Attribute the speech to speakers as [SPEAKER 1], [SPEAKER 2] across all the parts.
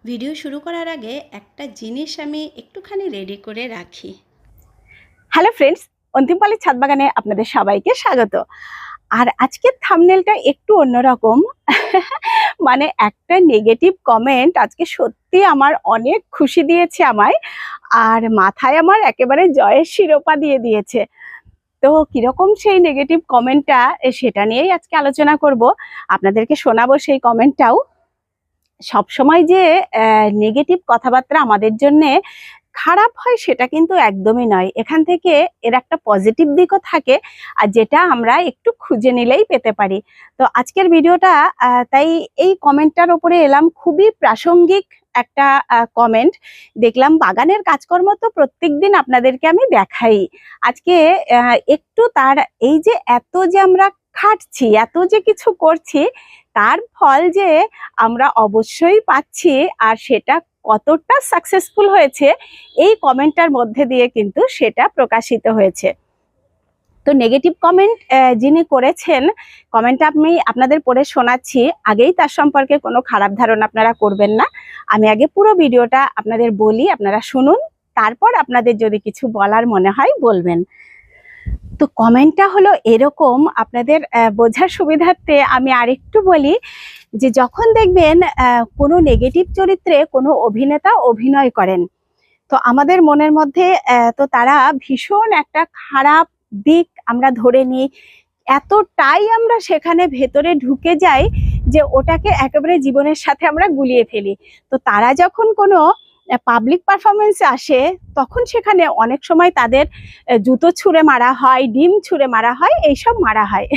[SPEAKER 1] Video শুরু করার আগে একটা জিনিস আমি একটুখানি রেডি করে রাখি।
[SPEAKER 2] হ্যালো ফ্রেন্ডস, অন্তিমপালের ছাদ বাগানে আপনাদের সবাইকে স্বাগত। আর আজকের থাম্বনেলটা একটু অন্যরকম। মানে একটা নেগেটিভ কমেন্ট আজকে সত্যি আমার অনেক খুশি দিয়েছে আমায়, আর মাথায় আমার একেবারে জয়ের শিরোপা দিয়ে দিয়েছে। তো কিরকম সেই নেগেটিভ কমেন্টটা, সেটা নিয়েই আজকে আলোচনা করব, আপনাদেরকে শোনাবো সেই কমেন্টটাও। সবসময় যে নেগেটিভ কথাবার্তা আমাদের জন্যে খারাপ হয় সেটা কিন্তু একদমই নয়। এখান থেকে এর একটা পজিটিভ দিকও থাকে, আর যেটা আমরা একটু খুঁজে নিলেই পেতে পারি। তো আজকের ভিডিওটা তাই এই কমেন্টটার উপরে এলাম। খুবই প্রাসঙ্গিক একটা কমেন্ট দেখলাম। বাগানের কাজকর্ম তো প্রত্যেকদিন আপনাদেরকে আমি দেখাই। আজকে একটু তার এই যে এত যে আমরা খাটছি, এত যে কিছু করছি, তার ফল যে আমরা অবশ্যই পাচ্ছি, আর সেটা কতটা সাকসেসফুল হয়েছে এই কমেন্টটার মধ্যে দিয়ে কিন্তু সেটা প্রকাশিত হয়েছে। তো নেগেটিভ কমেন্ট যিনি করেছেন, কমেন্টটা আমি আপনাদের পড়ে শোনাচ্ছি। আগেই তার সম্পর্কে কোনো খারাপ ধারণা আপনারা করবেন না। আমি আগে পুরো ভিডিওটা আপনাদের বলি, আপনারা শুনুন, তারপর আপনাদের যদি কিছু বলার মনে হয় বলবেন। তো কমেন্টটা হলো এরকম, আপনাদের বোঝার সুবিধার্থে আমি আরেকটু বলি যে যখন দেখবেন কোনো নেগেটিভ চরিত্রে কোনো অভিনেতা অভিনয় করেন, তো আমাদের মনের মধ্যে তো তারা ভীষণ একটা খারাপ দিক আমরা ধরে নিই। এতটাই আমরা সেখানে ভেতরে ঢুকে যাই যে ওটাকে একেবারে জীবনের সাথে আমরা গুলিয়ে ফেলি। তো তারা যখন কোনো পাবলিক পারফরমেন্সে আসে, তখন সেখানে অনেক সময় তাদের জুতো ছুঁড়ে মারা হয়, ডিম ছুঁড়ে মারা হয়, এইসব মারা হয়।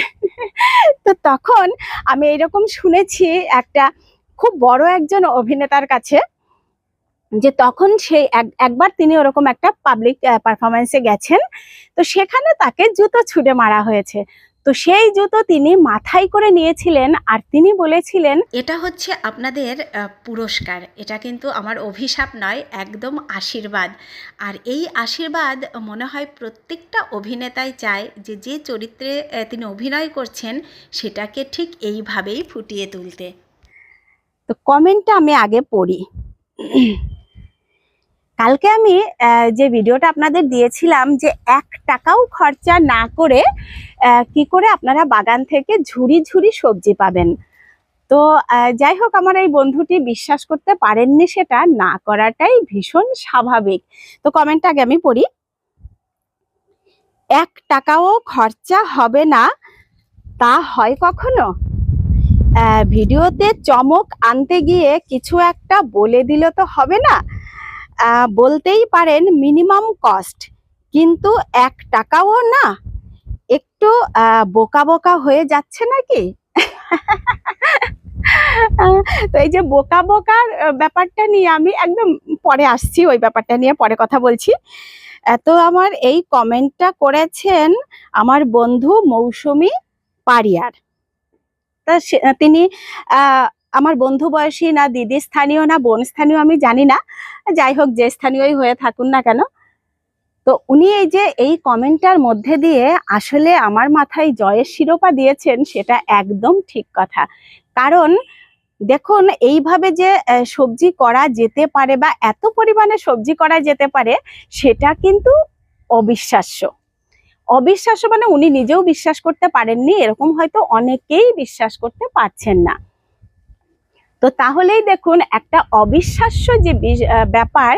[SPEAKER 2] তো তখন আমি এরকম শুনেছি একটা খুব বড় একজন অভিনেতার কাছে, যে তখন সেই একবার তিনি ওরকম একটা পাবলিক পারফরমেন্সে গেছেন, তো সেখানে তাকে জুতো ছুঁড়ে মারা হয়েছে। তো সেই জুতো তিনি মাথায় করে নিয়েছিলেন, আর তিনি বলেছিলেন,
[SPEAKER 1] এটা হচ্ছে আপনাদের পুরস্কার। এটা কিন্তু আমার অভিশাপ নয়, একদম আশীর্বাদ। আর এই আশীর্বাদ মনে হয় প্রত্যেকটা অভিনেতাই চায় যে যে চরিত্রে তিনি অভিনয় করছেন সেটাকে ঠিক এইভাবেই ফুটিয়ে তুলতে।
[SPEAKER 2] তো কমেন্টটা আমি আগে পড়ি। কালকে আমি যে ভিডিওটা আপনাদের দিয়েছিলাম যে 1 টাকাও খরচা না করে কি করে আপনারা বাগান থেকে ঝুড়ি ঝুড়ি সবজি পাবেন। তো যাই হোক, আমার এই বন্ধুটি বিশ্বাস করতে পারেননি, সেটা না করাটাই ভীষণ স্বাভাবিক। তো কমেন্টটা আগে আমি পড়ি। 1 টাকাও খরচা হবে না, তা হয় কখনো? ভিডিওতে চমক আনতে গিয়ে কিছু একটা বলে দিলে তো হবে না। বলতেই পারেন মিনিমাম কস্ট, কিন্তু 1 টাকাও না। একটু বোকা বোকা হয়ে যাচ্ছে নাকি? তো এই যে বোকা বোকার ব্যাপারটা নিয়ে আমি একদম পরে আসছি, ওই ব্যাপারটা নিয়ে পরে কথা বলছি। তো আমার এই কমেন্টটা করেছেন আমার বন্ধু মৌসুমী পারিয়ার। তা তিনি আমার বন্ধু বয়সী না দিদি স্থানীয় না বোন স্থানীয় আমি জানি না, যাই হোক যে স্থানীয়ই হয়ে থাকুন না কেন। তো উনি এই যে এই কমেন্টটার মধ্যে দিয়ে আসলে আমার মাথায় জয়ের শিরোপা দিয়েছেন, সেটা একদম ঠিক কথা। কারণ দেখুন, এইভাবে যে সবজি করা যেতে পারে বা এত পরিমাণে সবজি করা যেতে পারে, সেটা কিন্তু অবিশ্বাস্য। অবিশ্বাস্য মানে উনি নিজেও বিশ্বাস করতে পারেননি, এরকম হয়তো অনেকেই বিশ্বাস করতে পারছেন না। তো তাহলেই দেখুন, একটা অবিশ্বাস্য যে ব্যাপার,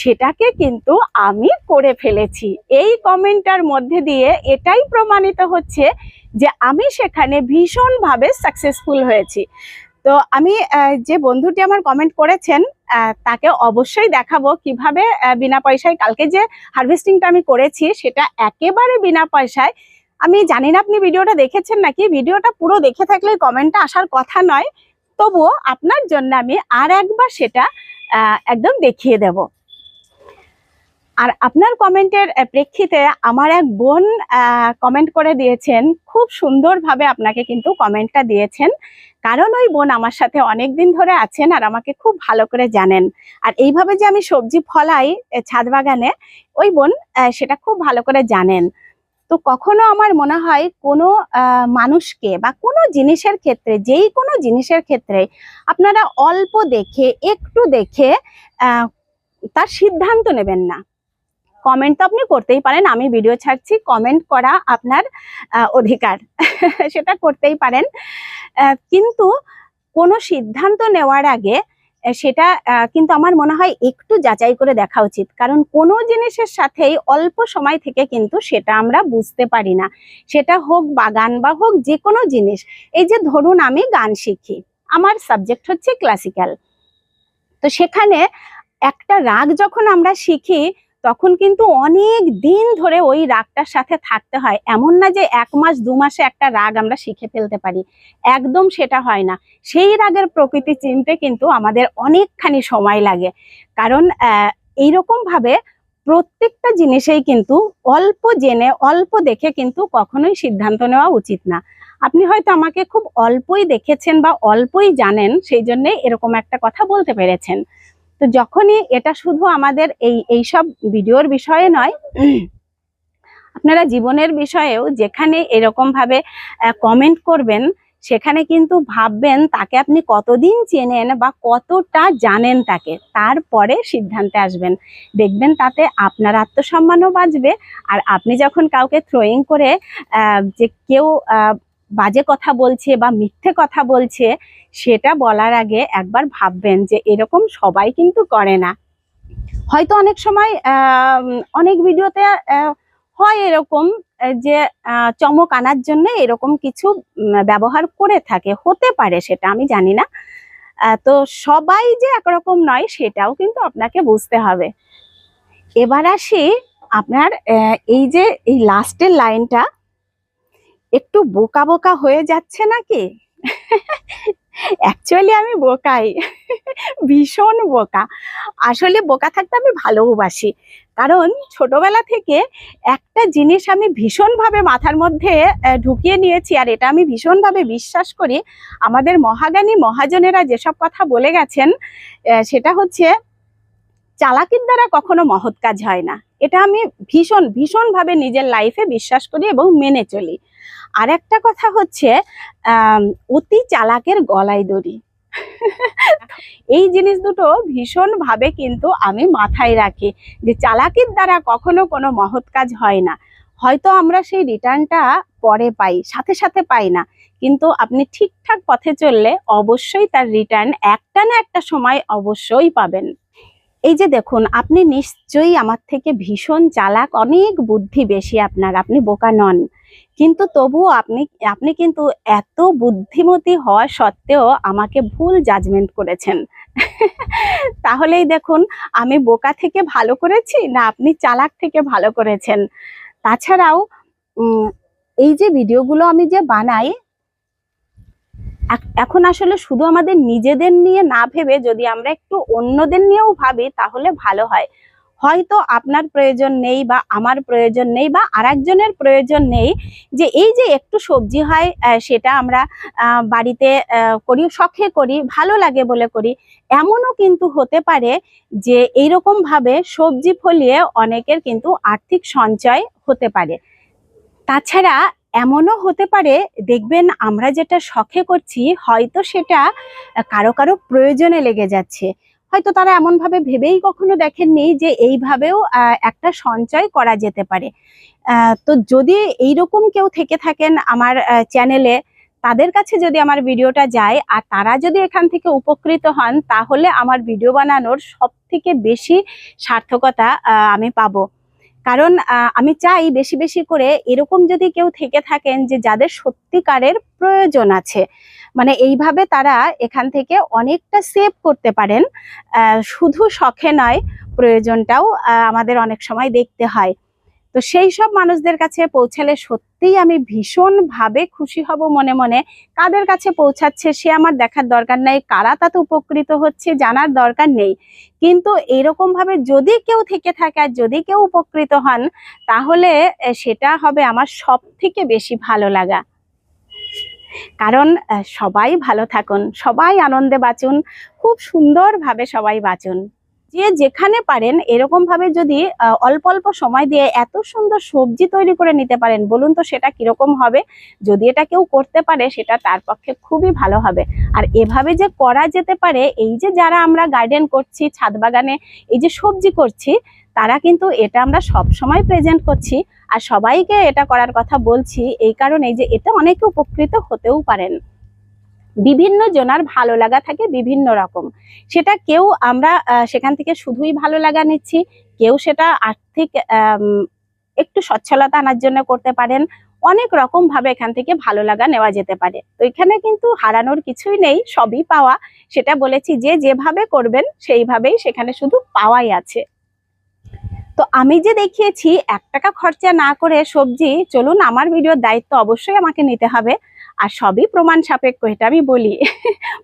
[SPEAKER 2] সেটাকে কিন্তু আমি করে ফেলেছি। এই কমেন্টটার মধ্যে দিয়ে এটাই প্রমাণিত হচ্ছে যে আমি সেখানে ভীষণভাবে সাকসেসফুল হয়েছি। তো আমি যে বন্ধুটি আমার কমেন্ট করেছেন, তাকে অবশ্যই দেখাবো কিভাবে বিনা পয়সায় কালকে যে হারভেস্টিংটা আমি করেছি সেটা একেবারে বিনা পয়সায়। আমি জানি না আপনি ভিডিওটা দেখেছেন নাকি, ভিডিওটা পুরো দেখে থাকলে কমেন্টটা আসার কথা নয়, তবুও আপনার জন্য আমি আর একবার সেটা একদম দেখিয়ে দেব। আর আপনার কমেন্টের প্রেক্ষিতে আমার এক বোন কমেন্ট করে দিয়েছেন, খুব সুন্দরভাবে আপনাকে কিন্তু কমেন্টটা দিয়েছেন। কারণ ওই বোন আমার সাথে অনেক দিন ধরে আছেন আর আমাকে খুব ভালো করে জানেন। আর এইভাবে যে আমি সবজি ফলাই ছাদ বাগানে, ওই বোন সেটা খুব ভালো করে জানেন। তো কখনো আমার মনে হয় কোনো মানুষকে বা কোনো জিনিসের ক্ষেত্রে, যেই কোনো জিনিসের ক্ষেত্রে আপনারা অল্প দেখে, একটু দেখে তার সিদ্ধান্ত নেবেন না। কমেন্ট তো আপনি করতেই পারেন, আমি ভিডিও ছাড়ছি, কমেন্ট করা আপনার অধিকার সেটা করতেই পারেন, কিন্তু কোনো সিদ্ধান্ত নেওয়ার আগে সেটা কিন্তু আমার মনে হয় একটু যাচাই করে দেখা উচিত। কারণ কোনো জিনিসের সাথেই অল্প সময় থেকে কিন্তু সেটা আমরা বুঝতে পারি না, সেটা হোক বাগান বা হোক যে কোনো জিনিস। এই যে ধরুন আমি গান শিখি, আমার সাবজেক্ট হচ্ছে ক্লাসিক্যাল, তো সেখানে একটা রাগ যখন আমরা শিখি তখন কিন্তু অনেক দিন ধরে ওই রাগটার সাথে থাকতে হয়। এমন না যে 1 মাস 2 মাসে একটা রাগ আমরা শিখে ফেলতে পারি, একদম সেটা হয় না। সেই রাগের প্রকৃতি চিনতে কিন্তু আমাদের অনেকখানি সময় লাগে। কারণ এইরকম ভাবে প্রত্যেকটা জিনিসেই কিন্তু অল্প জেনে অল্প দেখে কিন্তু কখনোই সিদ্ধান্ত নেওয়া উচিত না। আপনি হয়তো আমাকে খুব অল্পই দেখেছেন বা অল্পই জানেন, সেই জন্য এরকম একটা কথা বলতে পেরেছেন। তো যখনই এটা শুধু আমাদের এইসব ভিডিওর বিষয়ে নয়, আপনারা জীবনের বিষয়েও যেখানে এরকম ভাবে কমেন্ট করবেন, সেখানে কিন্তু ভাববেন তাকে আপনি কতদিন চেনেন বা কতটা জানেন তাকে, তারপরে সিদ্ধান্তে আসবেন। দেখবেন তাতে আপনার আত্মসম্মানও বাঁচবে। আর আপনি যখন কাউকে থ্রোয়িং করে যে কেউ বাজে কথা বলছে বা মিথ্যে কথা বলছে, সেটা বলার আগে একবার ভাববেন যে এরকম সবাই কিন্তু করে না। হয়তো অনেক সময় অনেক ভিডিওতে হয় এরকম যে চমক আনার জন্য এরকম কিছু ব্যবহার করে থাকে, হতে পারে, সেটা আমি জানি না। তো সবাই যে একরকম নয় সেটাও কিন্তু আপনাকে বুঝতে হবে। এবার আসি আপনার এই যে এই লাস্টের লাইনটা, একটু বোকা বোকা হয়ে যাচ্ছে নাকি? অ্যাকচুয়ালি আমি বোকাই, ভীষণ বোকা। আসলে বোকা থাকতে আমি ভালোবাসি, কারণ ছোটবেলা থেকে একটা জিনিস আমি ভীষণভাবে মাথার মধ্যে ঢুকিয়ে নিয়েছি, আর এটা আমি ভীষণভাবে বিশ্বাস করি। আমাদের মহাজ্ঞানী মহাজনেরা যেসব কথা বলে গেছেন, সেটা হচ্ছে চালাকির দ্বারা কখনো মহৎ কাজ হয় না। এটা আমি ভীষণভাবে নিজের লাইফে বিশ্বাস করি এবং মেনে চলি। আর একটা কথা হচ্ছে অতি চালাকের গলায় দড়ি। এই জিনিস দুটো ভীষণভাবে কিন্তু আমি মাথায় রাখি, যে চালাকির দ্বারা কখনো কোনো মহৎ কাজ হয় না। হয়তো আমরা সেই রিটার্নটা পরে পাই, সাথে সাথে পাই না, কিন্তু আপনি ঠিকঠাক পথে চললে অবশ্যই তার রিটার্ন একটা না একটা সময় অবশ্যই পাবেন। এই যে দেখুন, আপনি নিশ্চয়ই আমার থেকে ভীষণ চালাক, অনেক বুদ্ধি বেশি আপনার, আপনি বোকা নন, কিন্তু তবুও আপনি কিন্তু এত বুদ্ধিমতী হওয়া সত্ত্বেও আমাকে ভুল জাজমেন্ট করেছেন। তাহলেই দেখুন, আমি বোকা থেকে ভালো করেছি না আপনি চালাক থেকে ভালো করেছেন। তাছাড়াও এই যে ভিডিওগুলো আমি যে বানাই, এখন আসলে শুধু আমাদের নিজেদের নিয়ে না ভেবে যদি আমরা একটু অন্যদের নিয়েও ভাবি তাহলে ভালো হয়। হয়তো আপনার প্রয়োজন নেই বা আমার প্রয়োজন নেই বা আরেকজনের প্রয়োজন নেই, যে এই যে একটু সবজি হয় সেটা আমরা বাড়িতে করি, শখে করি, ভালো লাগে বলে করি। এমনও কিন্তু হতে পারে যে এইরকম ভাবে সবজি ফলিয়ে অনেকের কিন্তু আর্থিক সঞ্চয় হতে পারে। তাছাড়া এমনও হতে পারে, দেখবেন আমরা যেটা শখে করছি হয়তো সেটা কারো কারো প্রয়োজনে লেগে যাচ্ছে। হয়তো তারা এমন ভাবে ভেবেই কখনো দেখেননি যে এইভাবেও একটা সঞ্চয় করা যেতে পারে। তো যদি এইরকম কেউ থেকে থাকেন আমার চ্যানেলে, তাদের কাছে যদি আমার ভিডিওটা যায় আর তারা যদি এখান থেকে উপকৃত হন, তাহলে আমার ভিডিও বানানোর সবথেকে বেশি সার্থকতা আমি পাবো। কারণ আমি চাই বেশি বেশি করে এরকম যদি কেউ থেকে থাকেন যে যাদের সত্যিকারের প্রয়োজন আছে, মানে এইভাবে তারা এখান থেকে অনেকটা সেভ করতে পারেন। শুধু শখে নয়, প্রয়োজনটাও আমাদের অনেক সময় দেখতে হয়। তো সেই সব মানুষদের কাছে পৌঁছালে সত্যিই আমি ভীষণভাবে খুশি হব মনে মনে। কাদের কাছে পৌঁছাচ্ছে সে আমার দেখার দরকার নাই, কারা তাতে উপকৃত হচ্ছে জানার দরকার নেই, কিন্তু এইরকম ভাবে যদি কেউ থেকে থাকে আর যদি কেউ উপকৃত হন, তাহলে সেটা হবে আমার সব থেকে বেশি ভালো লাগা। কারণ সবাই ভালো থাকুন, সবাই আনন্দে বাঁচুন, খুব সুন্দরভাবে সবাই বাঁচুন। যে যেখানে পারেন এরকমভাবে যদি অল্প অল্প সময় দিয়ে এত সুন্দর সবজি তৈরি করে নিতে পারেন, বলুন তো সেটা কিরকম হবে। যদি এটা কেউ করতে পারে সেটা তার পক্ষে খুবই ভালো হবে। আর এভাবে যে করা যেতে পারে, এই যে যারা আমরা গার্ডেন করছি, ছাদ বাগানে এই যে সবজি করছি, তারা কিন্তু এটা আমরা সব সময় প্রেজেন্ট করছি আর সবাইকে এটা করার কথা বলছি এই কারণে যে এটা অনেকে উপকৃত হতেও পারেন। বিভিন্ন জনার ভালো লাগা থাকে বিভিন্ন রকম, সেটা কেউ আমরা সেখান থেকে শুধুই ভালো লাগা নিচ্ছি, কেউ সেটা আর্থিক একটু সচ্ছলতা আনার জন্য করতে পারেন। অনেক রকম ভাবে এখান থেকে ভালো লাগা নেওয়া যেতে পারে। তো এখানে কিন্তু হারানোর কিছুই নেই, সবই পাওয়া। সেটা বলেছি যে যেভাবে করবেন সেইভাবেই সেখানে শুধু পাওয়াই আছে। তো আমি যে দেখিয়েছি 1 টাকা খরচা না করে সবজি, চলুন আমার ভিডিওর দায়িত্ব অবশ্যই আমাকে নিতে হবে। আর সবই প্রমাণ সাপেক্ষ, এটা আমি বলি।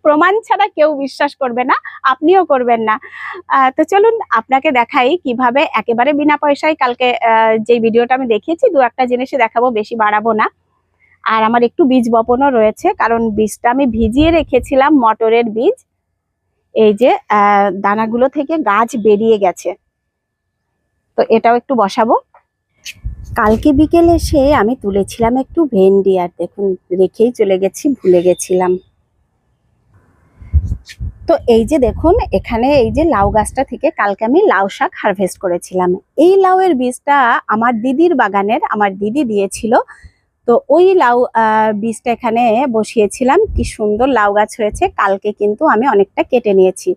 [SPEAKER 2] প্রমাণ ছাড়া কেউ বিশ্বাস করবে না, আপনিও করবেন না। তো চলুন আপনাকে দেখাই কিভাবে একেবারে বিনা পয়সায় কালকে যে ভিডিওটা আমি দেখিয়েছি, 2-1টা জিনিসই দেখাবো, বেশি বাড়াবো না। আর আমার একটু বীজ বপনও রয়েছে, কারণ বীজটা আমি ভিজিয়ে রেখেছিলাম, মটরের বীজ। এই যে দানাগুলো থেকে গাছ বেরিয়ে গেছে, তো এটাও একটু বসাবো। কালকে বিকেলে এসে আমি তুলেছিলাম একটু ভেন্ডি, আর দেখুন রেখেই চলে গেছি, ভুলে গেছিলাম। তো এই যে দেখুন এখানে এই যে লাউ গাছটা থেকে কালকে আমি লাউ শাক হারভেস্ট করেছিলাম। এই লাউয়ের বীজটা আমার দিদির বাগানের, আমার দিদি দিয়েছিল। তো ওই লাউ বীজটা এখানে বসিয়েছিলাম, কি সুন্দর লাউ গাছ হয়েছে। কালকে কিন্তু আমি অনেকটা কেটে নিয়েছি,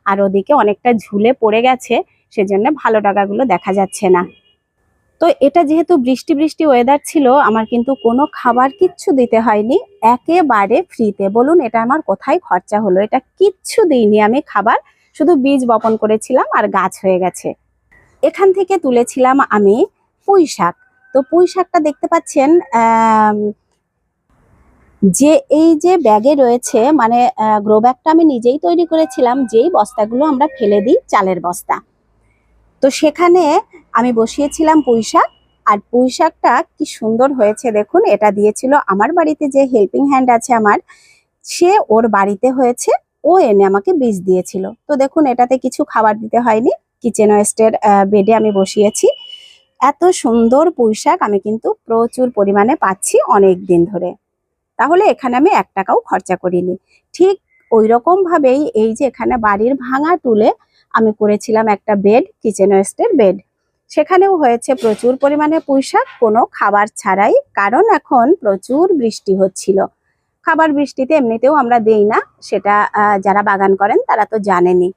[SPEAKER 2] আর ওদিকে অনেকটা ঝুলে পড়ে গেছে, সেজন্য ভালো ডাগাগুলো দেখা যাচ্ছে না। তো এটা যেহেতু বৃষ্টি বৃষ্টি ওয়েদার ছিল, আমার কিন্তু কোনো খাবার কিচ্ছু দিতে হয়নি, একেবারে ফ্রিতে। বলুন এটা আমার কোথায় খরচা হলো, এটা কিচ্ছু দিইনি আমি খাবার, শুধু বীজ বপন করেছিলাম আর গাছ হয়ে গেছে। এখান থেকে তুলেছিলাম আমি পুঁই শাক। তো পুঁই শাকটা দেখতে পাচ্ছেন যে এই যে ব্যাগে রয়েছে, মানে গ্রো ব্যাগটা আমি নিজেই তৈরি করেছিলাম, যেই বস্তাগুলো আমরা ফেলে দিই, চালের বস্তা। তো সেখানে আমি বসিয়েছিলাম পুঁই শাক, আর পুঁই শাকটা কি সুন্দর হয়েছে দেখুন। এটা দিয়েছিল আমার বাড়িতে যে হেল্পিং হ্যান্ড আছে আমার, সে ওর বাড়িতে হয়েছে, ও এনে আমাকে বীজ দিয়েছিল। তো দেখুন এটাতে কিছু খাবার দিতে হয়নি, কিচেন ওয়েস্টের বেডে আমি বসিয়েছি। এত সুন্দর পুঁই শাক আমি কিন্তু প্রচুর পরিমাণে পাচ্ছি অনেক দিন ধরে, তাহলে এখানে আমি 1 টাকাও খরচা করিনি। ঠিক ওই রকম ভাবেই এই যে এখানে বাড়ির ভাঙা টুলে আমি করেছিলাম একটা বেড, কিচেন ওয়েস্টের বেড, সেখানেও হয়েছে প্রচুর পরিমাণে পুঁই শাক, কোনো খাবার ছাড়াই। কারণ এখন প্রচুর বৃষ্টি হচ্ছিল, খাবার বৃষ্টিতে এমনিতেও আমরা দেই না, সেটা যারা বাগান করেন তারা তো জানেনই।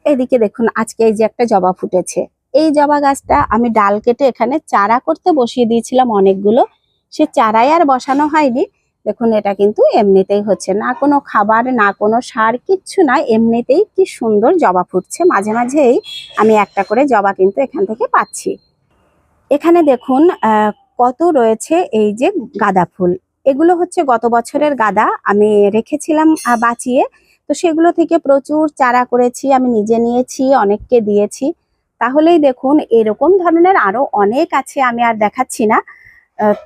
[SPEAKER 2] এদিকে দেখুন আজকে এই যে একটা জবা ফুটেছে, এই জবা গাছটা আমি ডাল কেটে এখানে চারা করতে বসিয়ে দিয়েছিলাম অনেকগুলো, সে চারাই আর বসানো হয়নি। দেখুন এটা কিন্তু এমনিতেই হচ্ছে, না কোনো খাবার না কোনো সার, কিচ্ছু না, এমনিতেই কি সুন্দর জবা ফুটছে। মাঝে মাঝেই আমি একটা করে জবা কিন্তু এখান থেকে পাচ্ছি। এখানে দেখুন কত রয়েছে এই যে গাঁদা ফুল, এগুলো হচ্ছে গত বছরের গাঁদা, আমি রেখেছিলাম বাঁচিয়ে। তো সেগুলো থেকে প্রচুর চারা করেছি, আমি নিজে নিয়েছি, অনেককে দিয়েছি। তাহলেই দেখুন এরকম ধরনের আরো অনেক আছে, আমি আর দেখাচ্ছি না।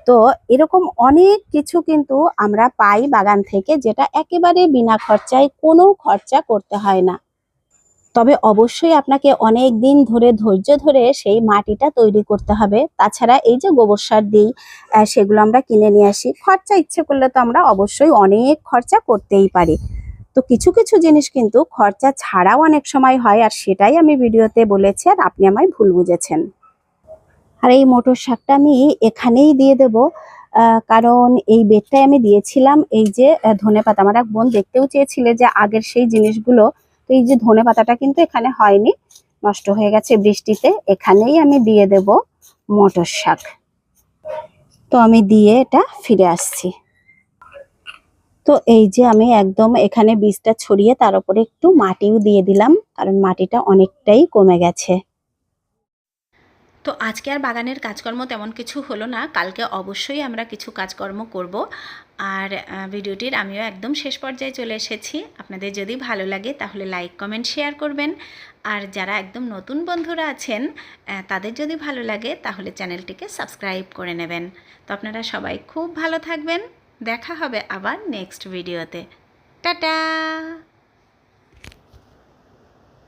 [SPEAKER 2] তো এরকম অনেক কিছু কিন্তু আমরা পাই বাগান থেকে, যেটা একেবারে বিনা খরচায়, কোনো খরচা করতে হয় না। তবে অবশ্যই আপনাকে অনেক দিন ধরে ধৈর্য ধরে সেই মাটিটা তৈরি করতে হবে। তাছাড়া এই যে গোবর সার দিই, সেগুলো আমরা কিনে নিয়ে আসি, খরচা ইচ্ছে করলে তো আমরা অবশ্যই অনেক খরচা করতেই পারি। তো কিছু কিছু জিনিস কিন্তু খরচা ছাড়াও অনেক সময় হয়, আর সেটাই আমি ভিডিওতে বলেছি, আর আপনি আমায় ভুল বুঝেছেন। আর এই মটর শাকটা আমি এখানেই দিয়ে দেব, কারণ এই বেডটাই আমি দিয়েছিলাম এই যে ধনেপাতা। আমার এক বোন দেখতেও চেয়েছিলে যে আগের সেই জিনিসগুলো, তো এই যে ধনেপাতাটা কিন্তু এখানে হয়নি, নষ্ট হয়ে গেছে বৃষ্টিতে। এখানেই আমি দিয়ে দেব মটর শাক। তো আমি দিয়ে এটা ফিরে আসছি। তো এই যে আমি একদম এখানে বীজটা ছড়িয়ে তার উপরে একটু মাটিও দিয়ে দিলাম, কারণ মাটিটা অনেকটাই কমে গেছে।
[SPEAKER 1] তো আজকে আর বাগানের কাজকর্ম তেমন কিছু হলো না, কালকে অবশ্যই আমরা কিছু কাজকর্ম করব। আর ভিডিওটির আমিও একদম শেষ পর্যায়ে চলে এসেছি। আপনাদের যদি ভালো লাগে তাহলে লাইক কমেন্ট শেয়ার করবেন, আর যারা একদম নতুন বন্ধুরা আছেন তাদের যদি ভালো লাগে তাহলে চ্যানেলটিকে সাবস্ক্রাইব করে নেবেন। তো আপনারা সবাই খুব ভালো থাকবেন, দেখা হবে আবার নেক্সট ভিডিওতে। টাটা।